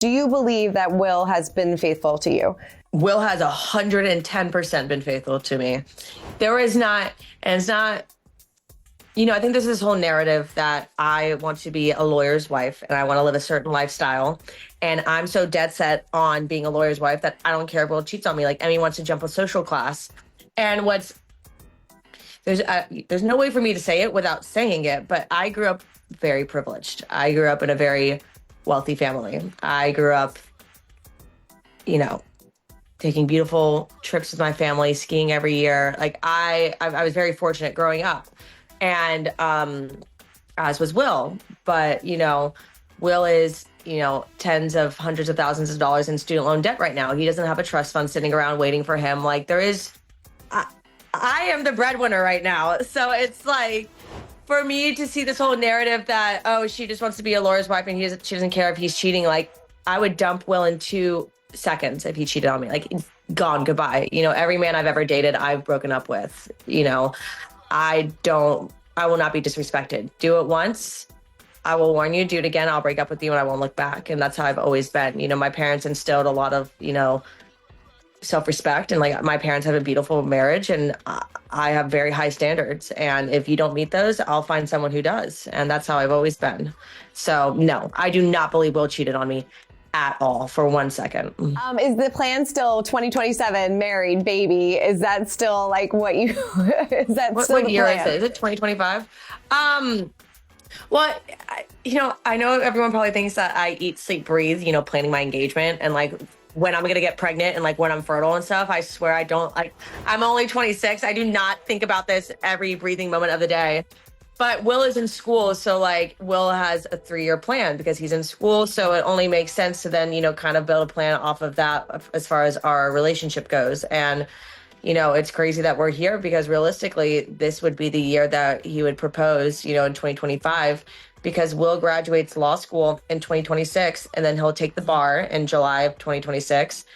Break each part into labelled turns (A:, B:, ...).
A: Do you believe that Will has been faithful to you?
B: Will has 110% been faithful to me. There is not, and it's not, you know, I think there's this whole narrative that I want to be a lawyer's wife and I want to live a certain lifestyle. And I'm so dead set on being a lawyer's wife that I don't care if Will cheats on me. Like Emmy wants to jump a social class. And there's no way for me to say it without saying it, but I grew up very privileged. I grew up in a very wealthy family. I grew up, you know, taking beautiful trips with my family, skiing every year. Like I was very fortunate growing up, and as was Will. But you know, Will is, you know, tens of hundreds of thousands of dollars in student loan debt right now. He doesn't have a trust fund sitting around waiting for him. Like there is, I am the breadwinner right now, so it's like, for me to see this whole narrative that, oh, she just wants to be a lawyer's wife and she doesn't care if he's cheating, like, I would dump Will in 2 seconds if he cheated on me. Like, gone, goodbye. You know, every man I've ever dated, I've broken up with. You know, I will not be disrespected. Do it once, I will warn you. Do it again, I'll break up with you and I won't look back. And that's how I've always been. You know, my parents instilled a lot of, you know, self-respect, and like my parents have a beautiful marriage and I have very high standards, and if you don't meet those, I'll find someone who does. And that's how I've always been. So no, I do not believe Will cheated on me at all for 1 second.
A: Is the plan still 2027, married, baby? Is that still like what you is that
B: what,
A: still
B: what
A: the
B: year
A: plan?
B: is it? Is it 2025? Well, you know, I know everyone probably thinks that I eat, sleep, breathe, you know, planning my engagement and like when I'm going to get pregnant and like when I'm fertile and stuff. I swear I don't. Like, I'm only 26. I do not think about this every breathing moment of the day. But Will is in school, so like Will has a 3-year plan because he's in school. So it only makes sense to then, you know, kind of build a plan off of that as far as our relationship goes. And, you know, it's crazy that we're here because realistically, this would be the year that he would propose, you know, in 2025, because Will graduates law school in 2026 and then he'll take the bar in July of 2026.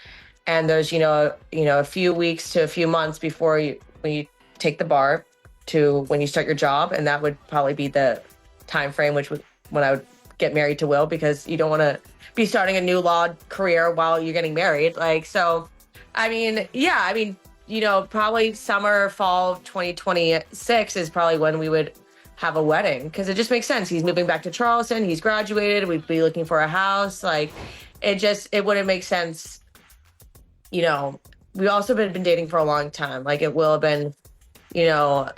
B: And there's, you know, a few weeks to a few months before when you take the bar to when you start your job. And that would probably be the time frame when I would get married to Will, because you don't want to be starting a new law career while you're getting married. Like, so, I mean, yeah, I mean, you know, probably summer, fall of 2026 is probably when we would have a wedding, because it just makes sense. He's moving back to Charleston. He's graduated. We'd be looking for a house. Like, it wouldn't make sense. You know, we also been dating for a long time. Like, it will have been, you know,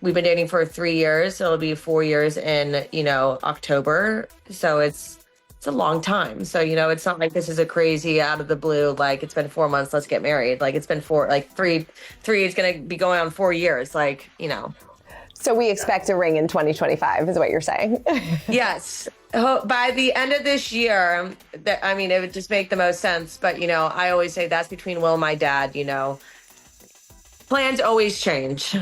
B: we've been dating for 3 years. It'll be 4 years in, you know, October. So it's a long time. So, you know, it's not like this is a crazy out of the blue, like it's been 4 months, let's get married. Like it's been three is going to be going on 4 years. Like, you know.
A: So we expect a ring in 2025 is what you're saying.
B: Yes. By the end of this year, I mean, it would just make the most sense. But, you know, I always say that's between Will and my dad, you know. Plans always change.